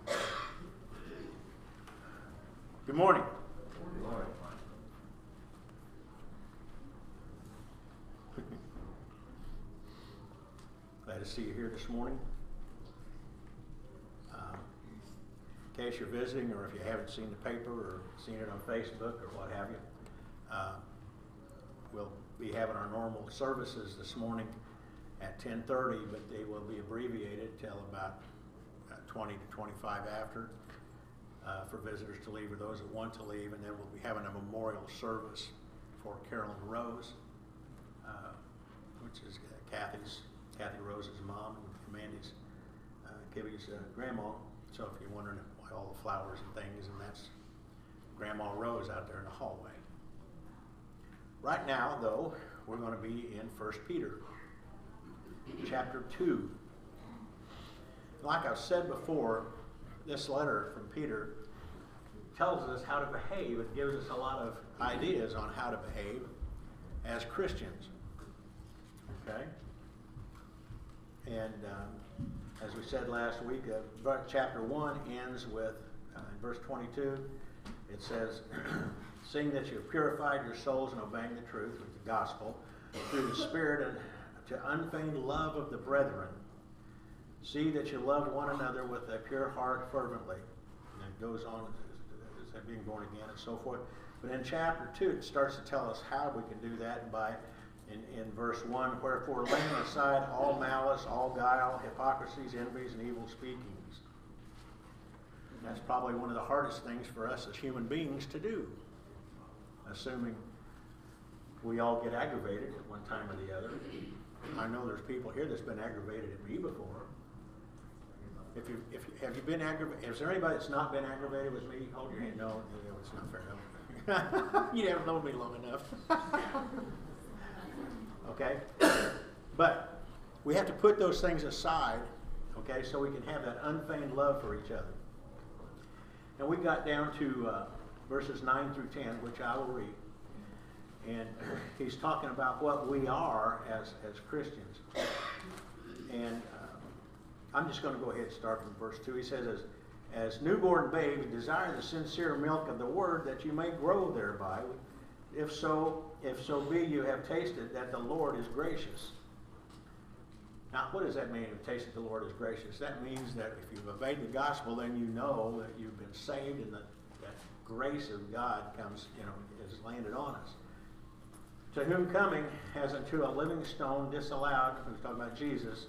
Good morning. Good morning. Glad to see you here this morning. In case you're visiting, or if you haven't seen the paper or seen it on Facebook or what have you, we'll be having our normal services this morning at 10:30, but they will be abbreviated till about 20 to 25 after for visitors to leave or those that want to leave, and then we'll be having a memorial service for Carolyn Rose, which is Kathy Rose's mom and Mandy's Kibby's grandma. So if you're wondering why all the flowers and things, and that's Grandma Rose out there in the hallway. Right now, though, we're going to be in 1 Peter, chapter 2. Like I've said before, this letter from Peter tells us how to behave. It gives us a lot of ideas on how to behave as Christians. Okay? And as we said last week, chapter 1 ends with, in verse 22, it says, seeing that you have purified your souls in obeying the truth with the gospel, through the Spirit and to unfeigned love of the brethren, see that you love one another with a pure heart fervently. And it goes on, as being born again and so forth. But in chapter 2, it starts to tell us how we can do that by, in verse 1, wherefore laying aside all malice, all guile, hypocrisies, envies, and evil speakings. And that's probably one of the hardest things for us as human beings to do, assuming we all get aggravated at one time or the other. I know there's people here that's been aggravated at me before. Have you been aggravated? Is there anybody that's not been aggravated with me? Hold your hand. No, it's not fair. No. You haven't known me long enough. Okay? But we have to put those things aside, okay, so we can have that unfeigned love for each other. And we got down to verses 9 through 10, which I will read. And he's talking about what we are as Christians. And I'm just going to go ahead and start from verse 2. He says, as newborn babes, desire the sincere milk of the word that you may grow thereby. If so be you have tasted that the Lord is gracious. Now, what does that mean, if tasted the Lord is gracious? That means that if you've obeyed the gospel, then you know that you've been saved and that grace of God comes, is landed on us. To whom coming as unto a living stone disallowed, who's talking about Jesus,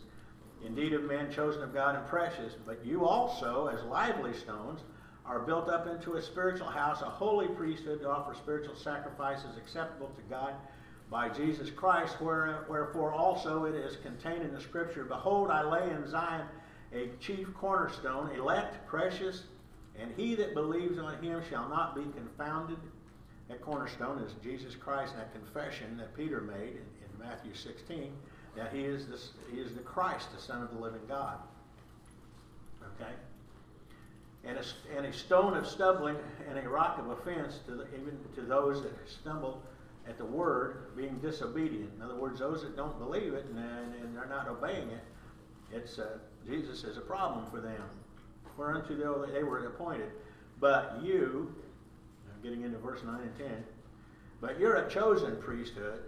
indeed of men chosen of God and precious, but you also, as lively stones, are built up into a spiritual house, a holy priesthood to offer spiritual sacrifices acceptable to God by Jesus Christ, wherefore also it is contained in the Scripture, behold, I lay in Zion a chief cornerstone, elect, precious, and he that believes on him shall not be confounded. That cornerstone is Jesus Christ, and that confession that Peter made in Matthew 16, that he is the Christ, the Son of the living God. Okay? And a stone of stumbling and a rock of offense even to those that stumble at the word, being disobedient. In other words, those that don't believe it and they're not obeying it, Jesus is a problem for them. Whereunto they were appointed. But you, I'm getting into verse 9 and 10, but you're a chosen priesthood,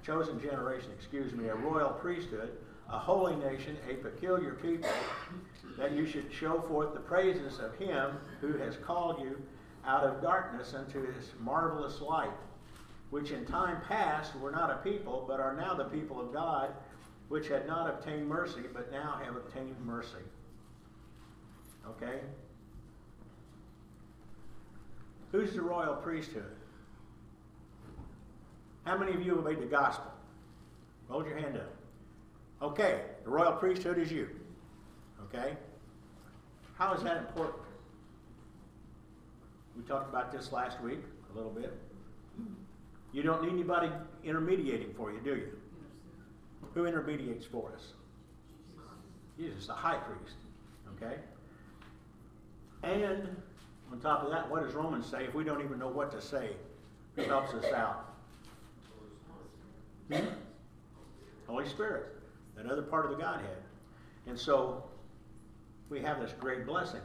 a chosen generation, a royal priesthood, a holy nation, a peculiar people, that you should show forth the praises of him who has called you out of darkness unto his marvelous light, which in time past were not a people, but are now the people of God, which had not obtained mercy, but now have obtained mercy. Okay? Who's the royal priesthood? How many of you obeyed the gospel? Hold your hand up. Okay, the royal priesthood is you. Okay? How is that important? We talked about this last week a little bit. You don't need anybody intermediating for you, do you? Who intermediates for us? Jesus, the high priest. Okay? And on top of that, what does Romans say? If we don't even know what to say, who helps us out? Holy Spirit, that other part of the Godhead. And so we have this great blessing.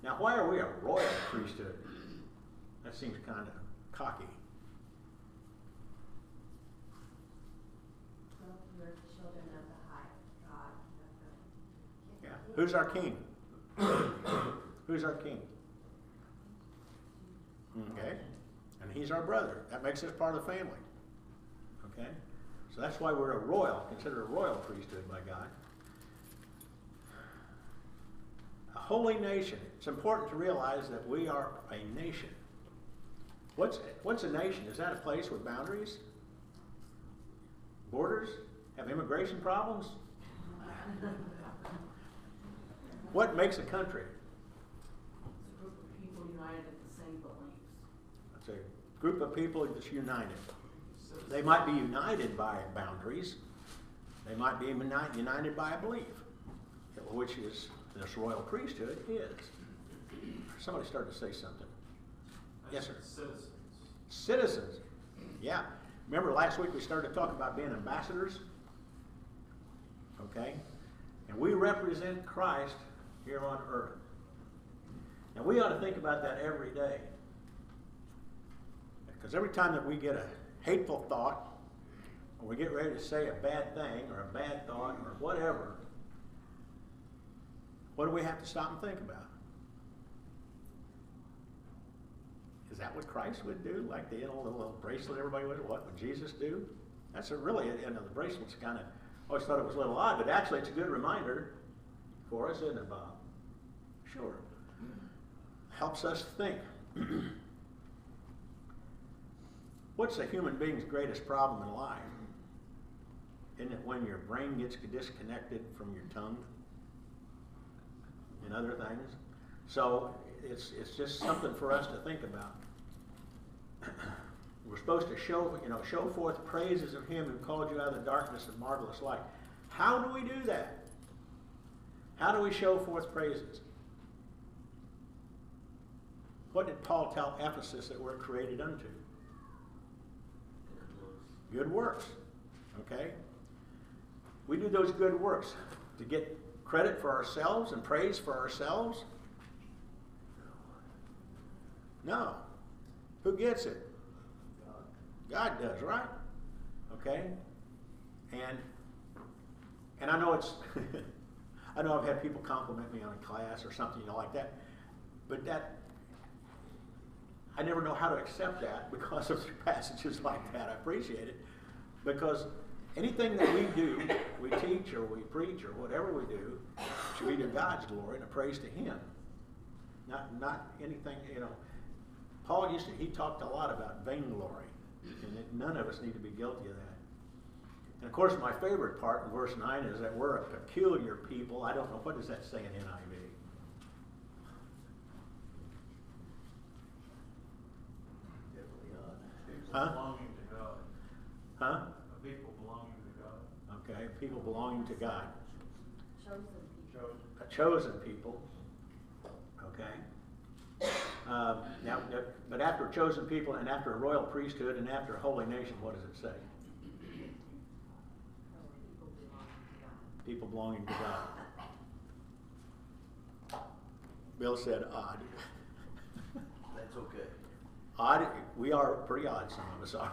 Now, why are we a royal priesthood? That seems kind of cocky. Well, we're children of the high God. Yeah. Who's our king? Who's our king? Okay. And he's our brother. That makes us part of the family. Okay? So that's why we're considered a royal priesthood by God. A holy nation. It's important to realize that we are a nation. What's a nation? Is that a place with boundaries? Borders? Have immigration problems? What makes a country? It's a group of people united at the same beliefs. It's a group of people that's united. They might be united by boundaries. They might be united by a belief, which is this royal priesthood is. Somebody started to say something. Yes, sir. Citizens. Citizens. Yeah. Remember last week we started talking about being ambassadors? Okay? And we represent Christ here on earth. And we ought to think about that every day. Because every time that we get a hateful thought, or we get ready to say a bad thing, or a bad thought, or whatever, what do we have to stop and think about? Is that what Christ would do? Like the little bracelet everybody would? What would Jesus do? That's the bracelet's kind of, I always thought it was a little odd, but actually it's a good reminder for us, isn't it, Bob? Sure. Helps us think. What's a human being's greatest problem in life? Isn't it when your brain gets disconnected from your tongue and other things? So it's just something for us to think about. We're supposed to show forth praises of Him who called you out of the darkness of marvelous light. How do we do that? How do we show forth praises? What did Paul tell Ephesus that we're created unto? Good works. Okay? We do those good works to get credit for ourselves and praise for ourselves? No. Who gets it? God does, right? Okay? And I know it's I know I've had people compliment me on a class or something, like that. But that I never know how to accept that because of passages like that. I appreciate it. Because anything that we do, we teach or we preach or whatever we do, should be to God's glory and a praise to Him. Not anything, Paul he talked a lot about vainglory, and that none of us need to be guilty of that. And of course, my favorite part in verse 9 is that we're a peculiar people. I don't know, what does that say in NIV? Huh? Belonging to God. Huh? A people belonging to God. Okay, people belonging to God. Chosen people. A chosen people. Okay. But after a chosen people and after a royal priesthood and after a holy nation, what does it say? People belonging to God. Bill said odd. That's okay. Odd, we are pretty odd, some of us are.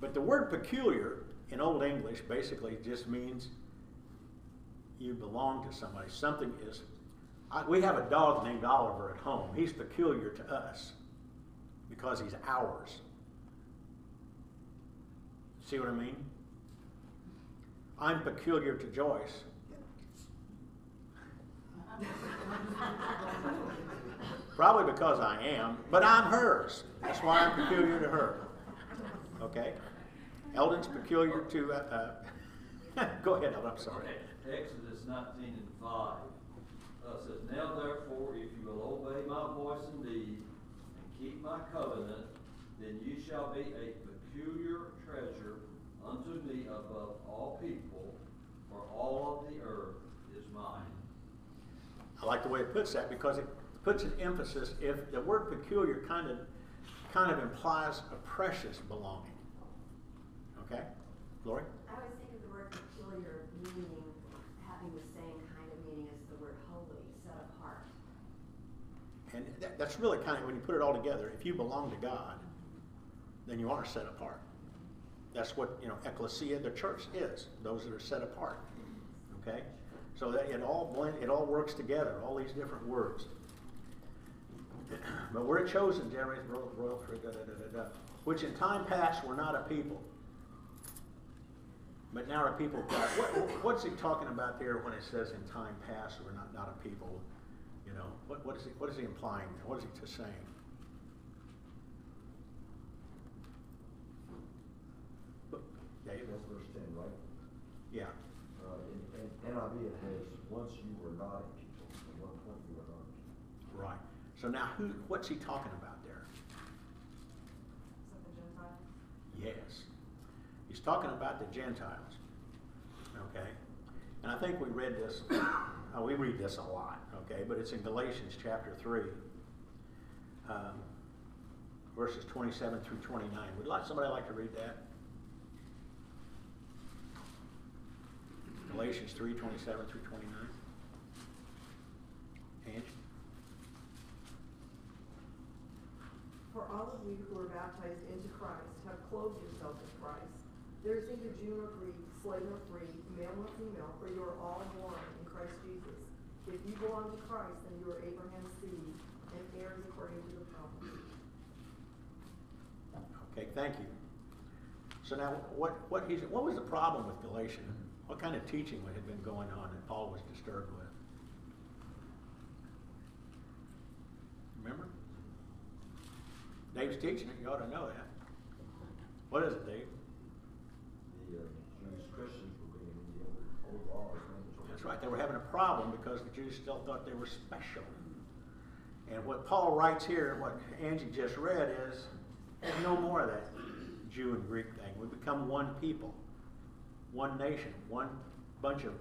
But the word peculiar in Old English basically just means you belong to somebody. Something is, we have a dog named Oliver at home. He's peculiar to us because he's ours. See what I mean? I'm peculiar to Joyce. Probably because I am, but I'm hers. That's why I'm peculiar to her. Okay? Eldon's peculiar to... Go ahead, Eldon, I'm sorry. Okay. Exodus 19:5 says, "Now therefore, if you will obey my voice indeed, and keep my covenant, then you shall be a peculiar treasure unto me above all people, for all of the earth is mine." I like the way it puts that because it puts an emphasis. If the word peculiar kind of implies a precious belonging. Okay, Lori? I always think of the word peculiar meaning having the same kind of meaning as the word holy, set apart. that's really kind of, when you put it all together, if you belong to God, then you are set apart. That's what, ecclesia, the church is, those that are set apart. Okay? So that it all works together, all these different words. But we're a chosen generation, royal, which in time past were not a people, but now are people of God. What's he talking about there when it says in time past we're not a people? What is he implying? What is he just saying? Dave? That's verse 10, right? Yeah. In NIV it says, once you were not a people. At one point you were not a people. Right. So now what's he talking about there? Is that the Gentiles? Yes. He's talking about the Gentiles. Okay? And I think we read this, we read this a lot, okay? But it's in Galatians chapter 3, verses 27 through 29. Would somebody like to read that? Galatians 3, 27 through 29. Angie? For all of you who are baptized into Christ have clothed yourself with Christ. There is neither Jew nor Greek, slave nor free, male nor female, for you are all one in Christ Jesus. If you belong to Christ, then you are Abraham's seed and heirs according to the promise. Okay, thank you. So now, what was the problem with Galatians? What kind of teaching had been going on that Paul was disturbed with? Remember? Dave's teaching it. You ought to know that. What is it, Dave? The Jewish Christians were being in the old law as mandatory. That's right. They were having a problem because the Jews still thought they were special. And what Paul writes here, and what Angie just read, is there's no more of that Jew and Greek thing. We become one people, one nation, one bunch of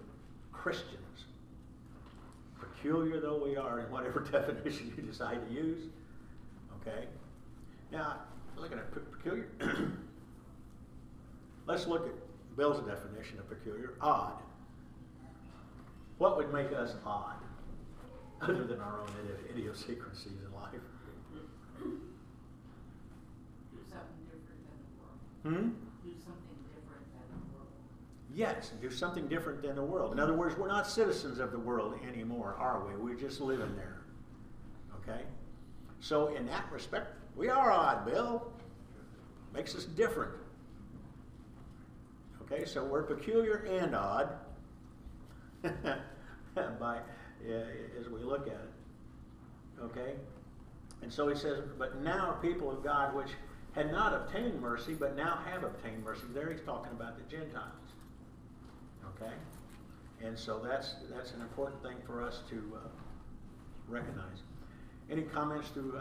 Christians. Peculiar though we are in whatever definition you decide to use. Okay? Now, looking at peculiar, let's look at Bill's definition of peculiar. Odd. What would make us odd, other than our own idiosyncrasies in life? Do something different than the world. Do something different than the world. Yes, do something different than the world. In other words, we're not citizens of the world anymore, are we? We're just living there. Okay? So in that respect, we are odd, Bill. Makes us different. Okay, so we're peculiar and odd as we look at it. Okay? And so he says, but now people of God which had not obtained mercy, but now have obtained mercy. There he's talking about the Gentiles. Okay? And so that's an important thing for us to recognize. Any comments through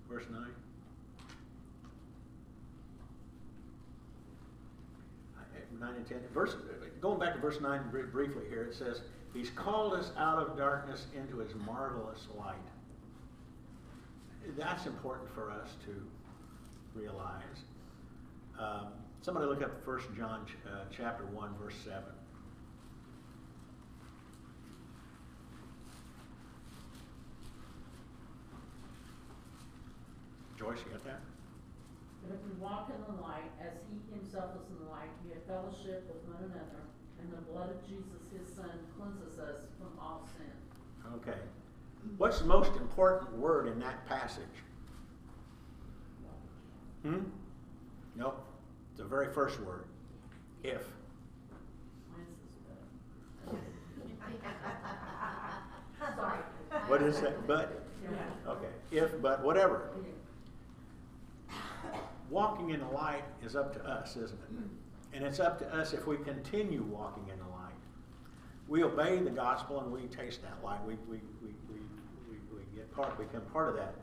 verse 9? Nine and 10. Going back to verse 9 briefly here, it says, he's called us out of darkness into his marvelous light. That's important for us to realize. Somebody look up 1 John chapter 1, verse 7. Joyce, you got that? But if we walk in the light, as he himself is in the light, we have fellowship with one another, and the blood of Jesus, his Son, cleanses us from all sin. Okay. What's the most important word in that passage? Nope. It's the very first word. If. Mine's is better. Sorry. What is that? But? Yeah. Okay. If, but, whatever. Walking in the light is up to us, isn't it? And it's up to us if we continue walking in the light. We obey the gospel and we taste that light. We become part of that.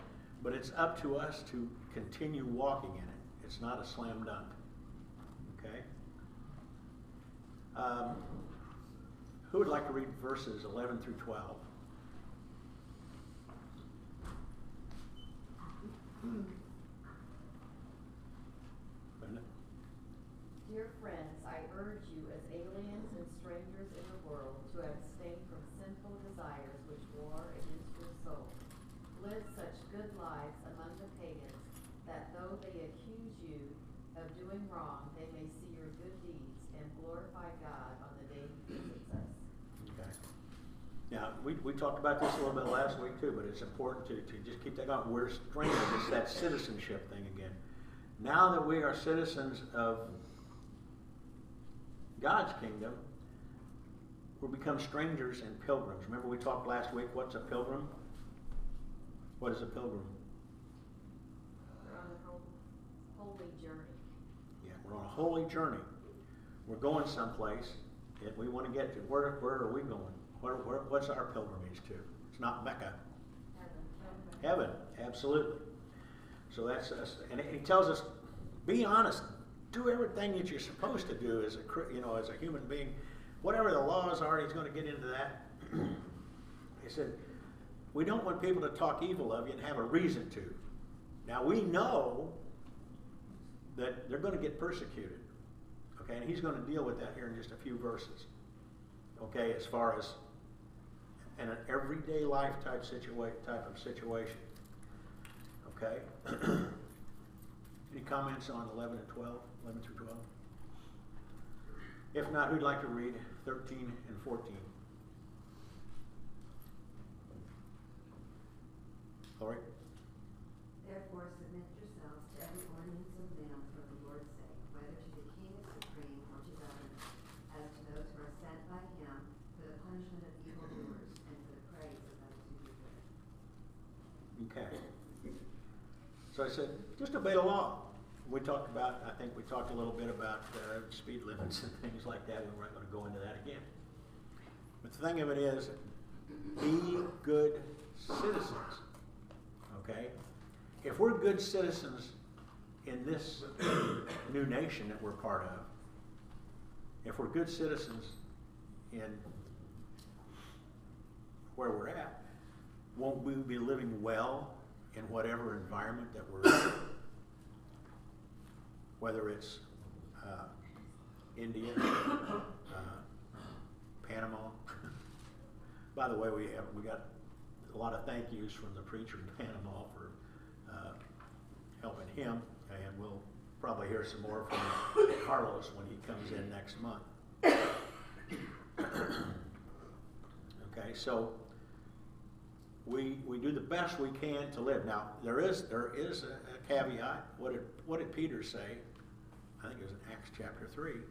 But it's up to us to continue walking in it. It's not a slam dunk. Okay? Who would like to read verses 11 through 12? Dear friends, I urge you as aliens and strangers in the world to abstain from sinful desires which war against your soul. Live such good lives among the pagans that though they accuse you of doing wrong, they may see your good deeds and glorify God on the day He visits us. Okay. Now, we talked about this a little bit last week too, but it's important to just keep that going. We're strangers. It's that citizenship thing again. Now that we are citizens of God's kingdom, we become strangers and pilgrims. Remember we talked last week, what's a pilgrim? What is a pilgrim? We're on a holy journey. Yeah, we're on a holy journey. We're going someplace that we want to get to. Where are we going? What's our pilgrimage to? It's not Mecca. Heaven, absolutely. So that's us. And he tells us, be honest. Do everything that you're supposed to do as a human being. Whatever the laws are, he's going to get into that. He said, we don't want people to talk evil of you and have a reason to. Now we know that they're going to get persecuted. Okay, and he's going to deal with that here in just a few verses. Okay, as far as in an everyday life type of situation. Okay. Any comments on 11 through 12? If not, who'd like to read 13 and 14? Lori? Therefore submit yourselves to every ordinance of man for the Lord's sake, whether to the king as supreme or to governors, as to those who are sent by him for the punishment of evildoers and for the praise of those who do good. Okay. So I said, just obey the law. We talked a little bit about speed limits and things like that. We weren't going to go into that again. But the thing of it is, be good citizens. Okay? If we're good citizens in this new nation that we're part of, if we're good citizens in where we're at, won't we be living well in whatever environment that we're in? Whether it's India, Panama. By the way, we got a lot of thank yous from the preacher in Panama for helping him, and we'll probably hear some more from Carlos when he comes in next month. Okay, so we do the best we can to live. Now there is a caveat. What did Peter say? I think it was in Acts chapter 3.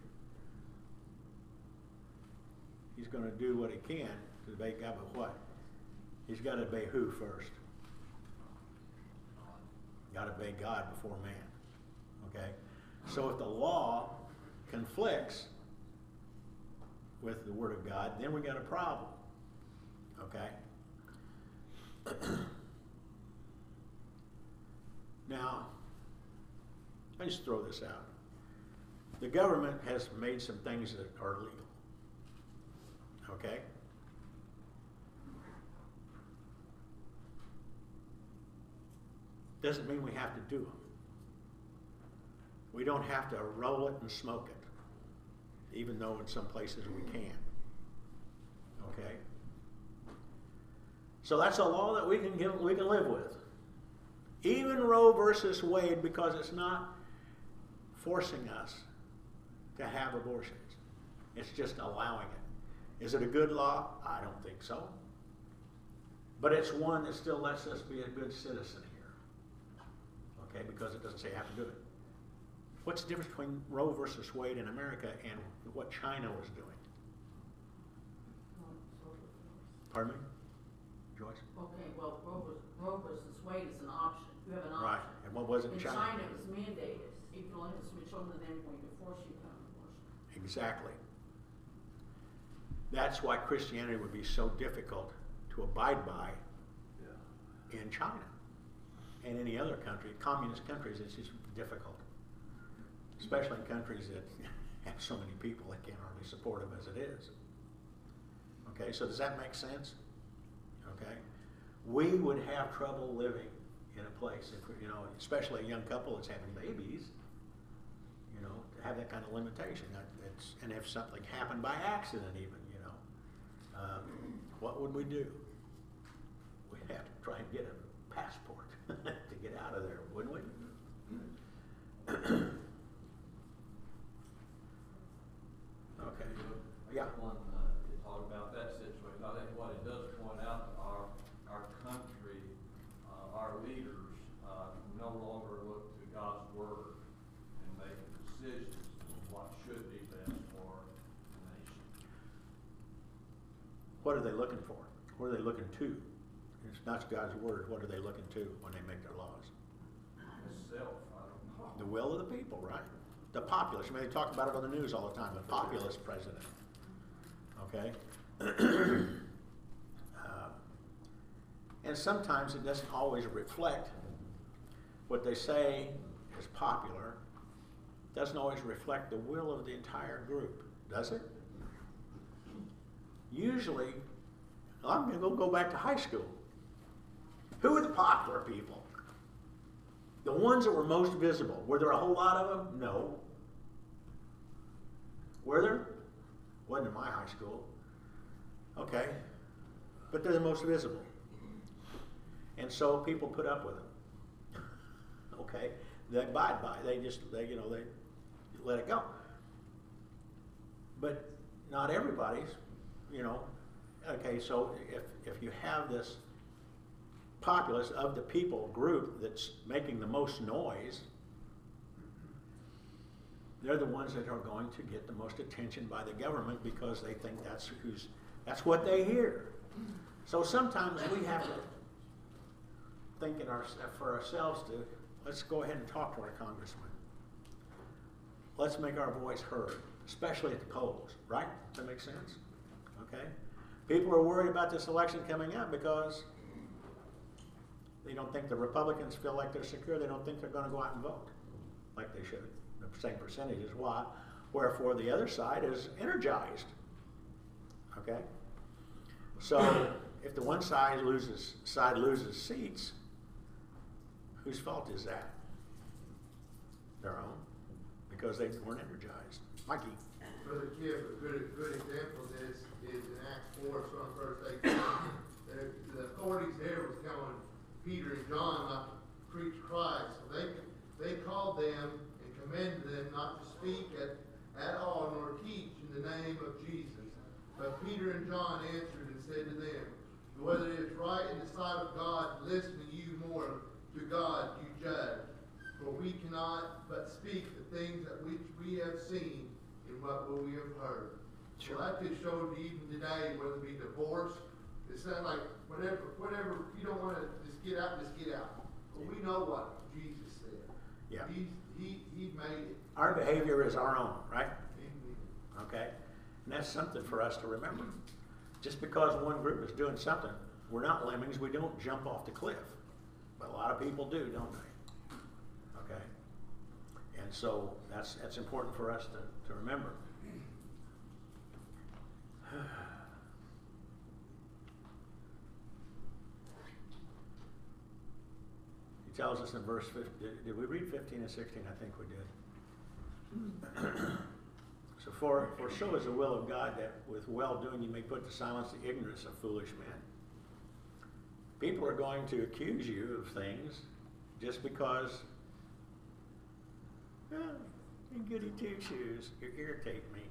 He's going to do what he can to obey God, but what? He's got to obey who first? Got to obey God before man. Okay? So if the law conflicts with the Word of God, then we got a problem. Okay? Now, I just throw this out. The government has made some things that are legal. Okay? Doesn't mean we have to do them. We don't have to roll it and smoke it, even though in some places we can. Okay? So that's a law that we can live with. Even Roe versus Wade, because it's not forcing us to have abortions. It's just allowing it. Is it a good law? I don't think so. But it's one that still lets us be a good citizen here. Okay, because it doesn't say you have to do it. What's the difference between Roe versus Wade in America and what China was doing? Pardon me? Joyce? Okay, well, Roe versus Wade is an option. You have an option. Right. And what was it in In China? China, it was mandated. You can only have some children, and then going to force you to have an abortion. Exactly. That's why Christianity would be so difficult to abide by in China and any other country. Communist countries, it's just difficult. Especially in countries that have so many people that can't hardly support them as it is. Okay, so does that make sense? Okay. We would have trouble living in a place, if especially a young couple that's having babies, to have that kind of limitation. And if something happened by accident even, what would we do? have to try and get a passport to get out of there, wouldn't we? Okay. Yeah. One, to talk about that situation, I think what it does point out to our country, our leaders, no longer look to God's word and make decisions on what should be best for the nation. What are they looking for? What are they looking to? It's not God's word. What are they looking to when they make their laws? Self, I don't know. The will of the people, right? The populace. I mean, they talk about it on the news all the time. The populist president. Okay? And sometimes it doesn't always reflect what they say is popular. Doesn't always reflect the will of the entire group, does it? Usually, I'm going to go back to high school. Who were the popular people? The ones that were most visible. Were there a whole lot of them? No. Were there? Wasn't in my high school. Okay. But they're the most visible. And so people put up with them. Okay. They abide by it. They let it go. But not everybody's, okay, so if you have this populace of the people group that's making the most noise, they're the ones that are going to get the most attention by the government because they think that's what they hear. So sometimes we have to think for ourselves to, let's go ahead and talk to our congressman. Let's make our voice heard, especially at the polls, right? Does that make sense? Okay? People are worried about this election coming up because they don't think the Republicans feel like they're secure. They don't think they're going to go out and vote like they should. The same percentages. Why? Wherefore the other side is energized. Okay? So if the one side loses seats, whose fault is that? Their own. Because they weren't energized. Mikey. Brother Kip, a good example of this is in Acts 4, from verse 18. The authorities there was telling Peter and John not to preach Christ. So they called them and commanded them not to speak at all nor teach in the name of Jesus. But Peter and John answered and said to them, whether it is right in the sight of God to listen to you more, to God you judge. For we cannot but speak the things that which we have seen and what we have heard. Sure. So that just showed me even today, whether it be divorce, it sounds like whatever you don't want to just get out. But we know what Jesus said. Yeah. He made it. Our behavior is our own, right? Amen. Okay? And that's something for us to remember. Just because one group is doing something, we're not lemmings. We don't jump off the cliff. But a lot of people do, don't they? Okay? And so that's important for us to remember. He tells us in verse 15, did we read 15 and 16? I think we did. So for so is the will of God that with well-doing you may put to silence the ignorance of foolish men. People are going to accuse you of things just because you goody two-shoes, you irritate me.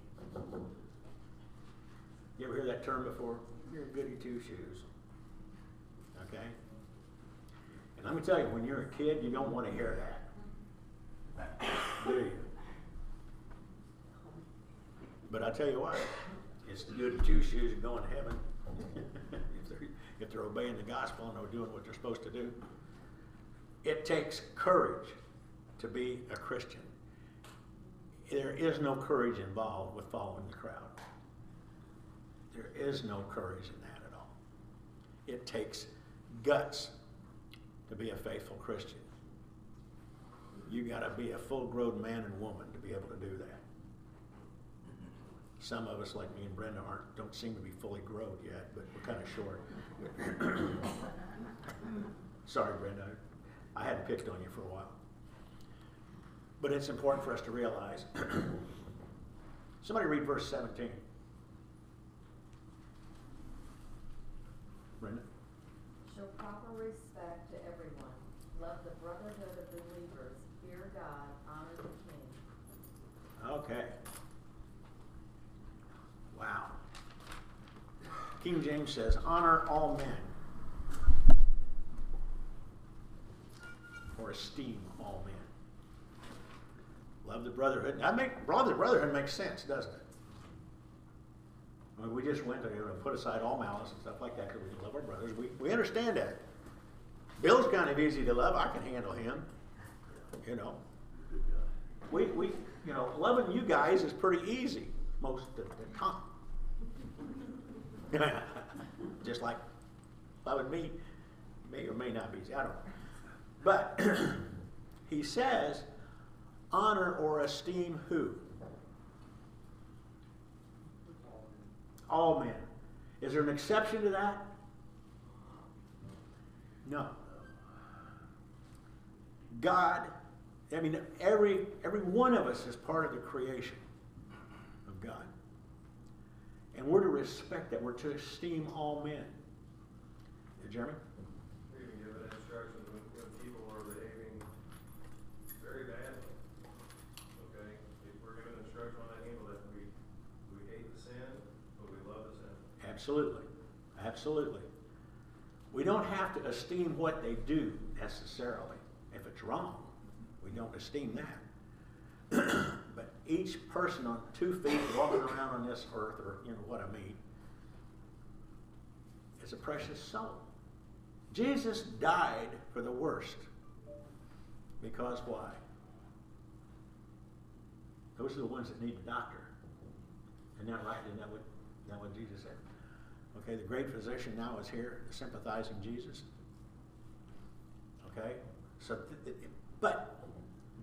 You ever hear that term before? You're a goody two-shoes. Okay? And let me tell you, when you're a kid, you don't want to hear that. Do you? But I tell you what, it's the goody two-shoes that go into heaven. if they're obeying the gospel and they're doing what they're supposed to do. It takes courage to be a Christian. There is no courage involved with following the crowd. There is no courage in that at all. It takes guts to be a faithful Christian. You got to be a full-grown man and woman to be able to do that. Some of us, like me and Brenda, don't seem to be fully grown yet, but we're kind of short. Sorry, Brenda. I hadn't picked on you for a while. But it's important for us to realize. Somebody read verse 17. Shall Brenda? King James says, honor all men. Or esteem all men. Love the brotherhood. Brotherhood makes sense, doesn't it? I mean, we just went to put aside all malice and stuff like that because we can love our brothers. We understand that. Bill's kind of easy to love. I can handle him. You know. We loving you guys is pretty easy most of the time. Just like loving me may or may not be easy. I don't know. But he says, honor or esteem who? All men. Is there an exception to that? No. God, I mean, every one of us is part of the creation of God. And we're to respect that. We're to esteem all men. Jeremy? We even give an instruction when people are behaving very badly. Okay? If we're given instruction on how to handle that, we hate the sin, but we love the sin. Absolutely. Absolutely. We don't have to esteem what they do necessarily. If it's wrong, we don't esteem that. But each person on 2 feet walking around on this earth, or what I mean, is a precious soul. Jesus died for the worst. Because why? Those are the ones that need a doctor. Isn't that right? Isn't that what Jesus said? Okay, the great physician now is here, sympathizing Jesus. Okay? So, but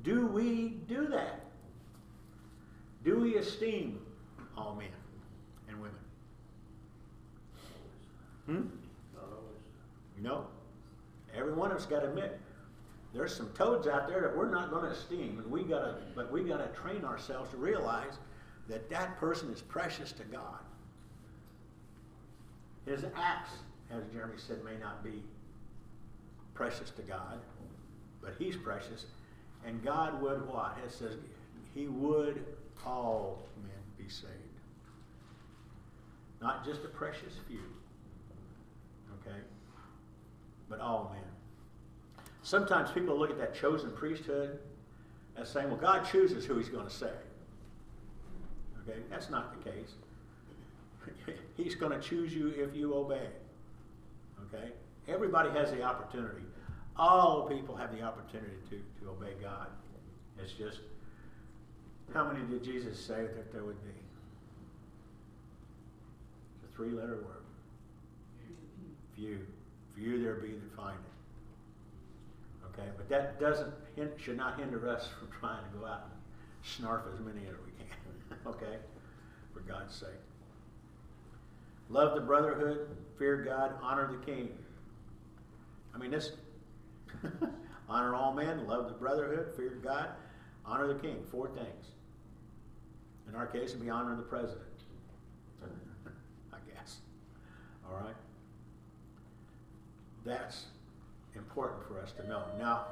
do we do that? Do we esteem all men and women? Not always. No. Every one of us got to admit, there's some toads out there that we're not going to esteem, and we gotta train ourselves to realize that that person is precious to God. His acts, as Jeremy said, may not be precious to God, but he's precious, and God would what? It says he would all men be saved. Not just a precious few, okay? But all men. Sometimes people look at that chosen priesthood as saying, well, God chooses who he's going to save. Okay, that's not the case. He's going to choose you if you obey. Okay? Everybody has the opportunity. All people have the opportunity to obey God. It's just, how many did Jesus say that there would be? It's a 3-letter word. Few. Few there be that find it. Okay? But that should not hinder us from trying to go out and snarf as many as we can. Okay? For God's sake. Love the brotherhood, fear God, honor the king. I mean, this honor all men, love the brotherhood, fear God, honor the king. 4 things. In our case, it'd be honor the president. I guess. All right? That's important for us to know. Now,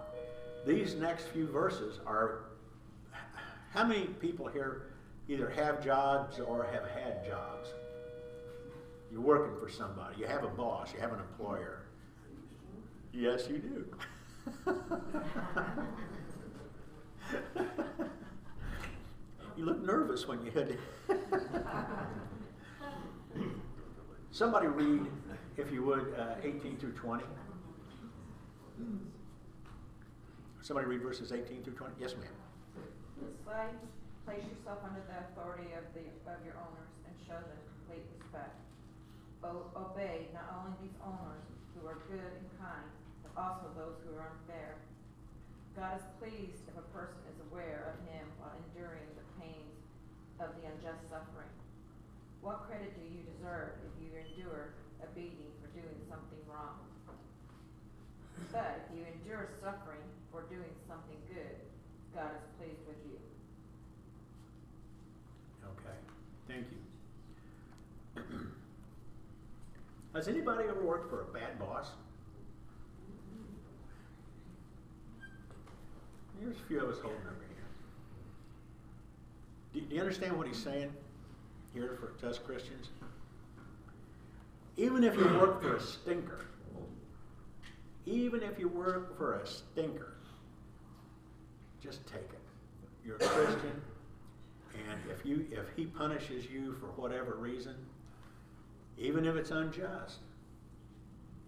these next few verses are, how many people here either have jobs or have had jobs? You're working for somebody. You have a boss. You have an employer. Yes, you do. You look nervous when you hit it. Somebody read, if you would, 18 through 20. Somebody read verses 18 through 20. Yes, ma'am. Slaves, place yourself under the authority of your owners and show them complete respect. Obey not only these owners who are good and kind, but also those who are unfair. God is pleased if a person is aware of him while enduring the pains of the unjust suffering. What credit do you deserve if you endure a beating for doing something wrong? But if you endure suffering for doing something good, God is pleased with you. Okay, thank you. Has anybody ever worked for a bad boss? There's a few of us holding up our hands. Do you understand what he's saying here for us Christians? Even if you work for a stinker, even if you work for a stinker, just take it. You're a Christian, and if he punishes you for whatever reason, even if it's unjust,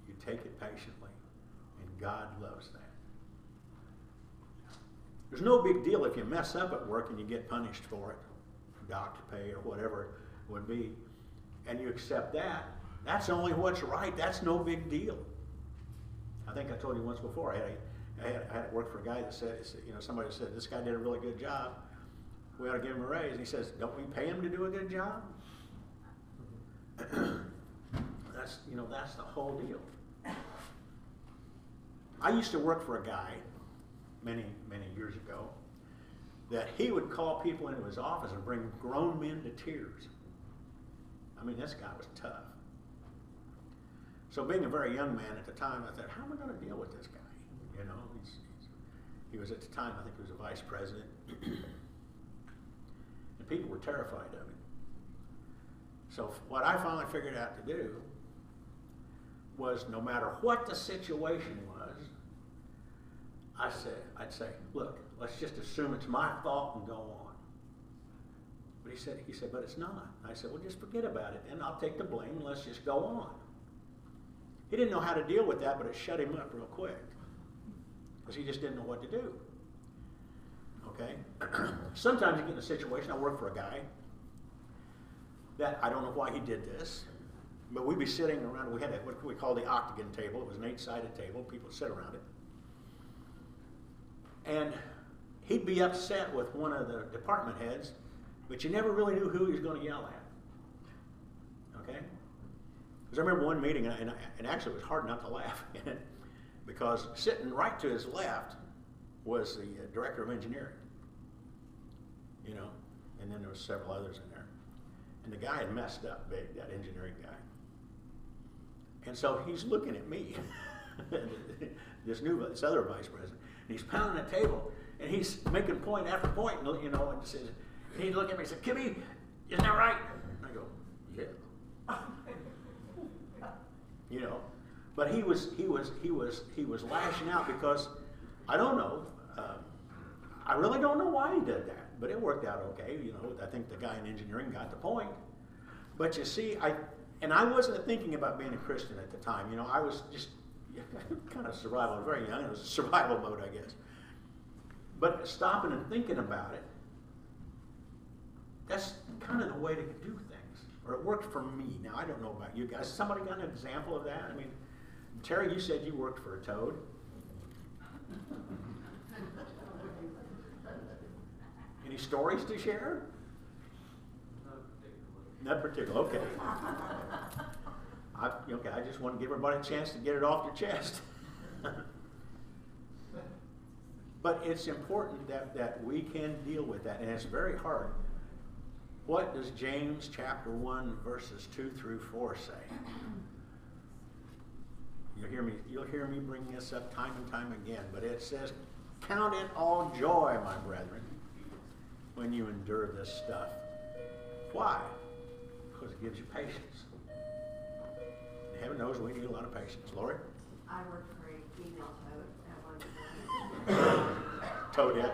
you take it patiently, and God loves that. There's no big deal if you mess up at work and you get punished for it, doctor pay or whatever it would be, and you accept that. That's only what's right. That's no big deal. I think I told you once before, I had worked for a guy that said, somebody said, this guy did a really good job. We ought to give him a raise. And he says, don't we pay him to do a good job? That's the whole deal. I used to work for a guy many, many years ago that he would call people into his office and bring grown men to tears. I mean, this guy was tough. So being a very young man at the time, I thought, how am I going to deal with this guy? He was at the time, I think he was a vice president. And people were terrified of him. So what I finally figured out to do was, no matter what the situation was, I'd say, look, let's just assume it's my fault and go on. But he said, but it's not. I said, well, just forget about it, and I'll take the blame, and let's just go on. He didn't know how to deal with that, but it shut him up real quick, because he just didn't know what to do. Okay? Sometimes you get in a situation, I work for a guy that I don't know why he did this, but we'd be sitting around, we had what we call the octagon table. It was an 8-sided table, people would sit around it. And he'd be upset with one of the department heads, but you never really knew who he was going to yell at. Okay? Because I remember one meeting, and actually it was hard not to laugh in it, because sitting right to his left was the director of engineering. And then there was several others in there. And the guy had messed up big, that engineering guy. And so he's looking at me, this other vice president, and he's pounding the table, and he's making point after point, and says, and he'd look at me and say, Kimmy, isn't that right? And I go, yeah. But he was lashing out because, I don't know, I really don't know why he did that, but it worked out okay. I think the guy in engineering got the point. But you see, I wasn't thinking about being a Christian at the time. I was just kind of survival, very young. It was a survival mode, I guess. But stopping and thinking about it, that's kind of the way to do things. Or it worked for me. Now, I don't know about you guys. Somebody got an example of that? I mean, Terry, you said you worked for a toad. Any stories to share? Not particular. Okay. I just want to give everybody a chance to get it off their chest. But it's important that we can deal with that, and it's very hard. What does James chapter 1 verses 2 through 4 say? You'll hear me bring this up time and time again, but it says, count it all joy, my brethren, when you endure this stuff. Why? Because it gives you patience. And heaven knows we need a lot of patience. Lori? I worked for a female toad at one point. Toad, yeah. It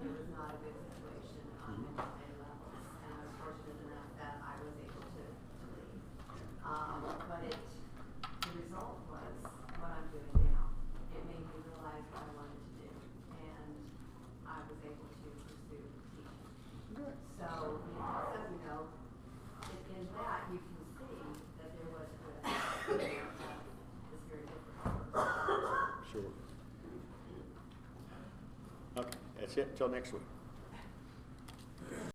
was not a good situation on many levels, and I was fortunate enough that I was able to leave. But the result was what I'm doing now. It made me realize what I wanted to do, and I was able to pursue teaching. Good. So, in that you can see that there was this very different. Sure. Okay, that's it. Until next week.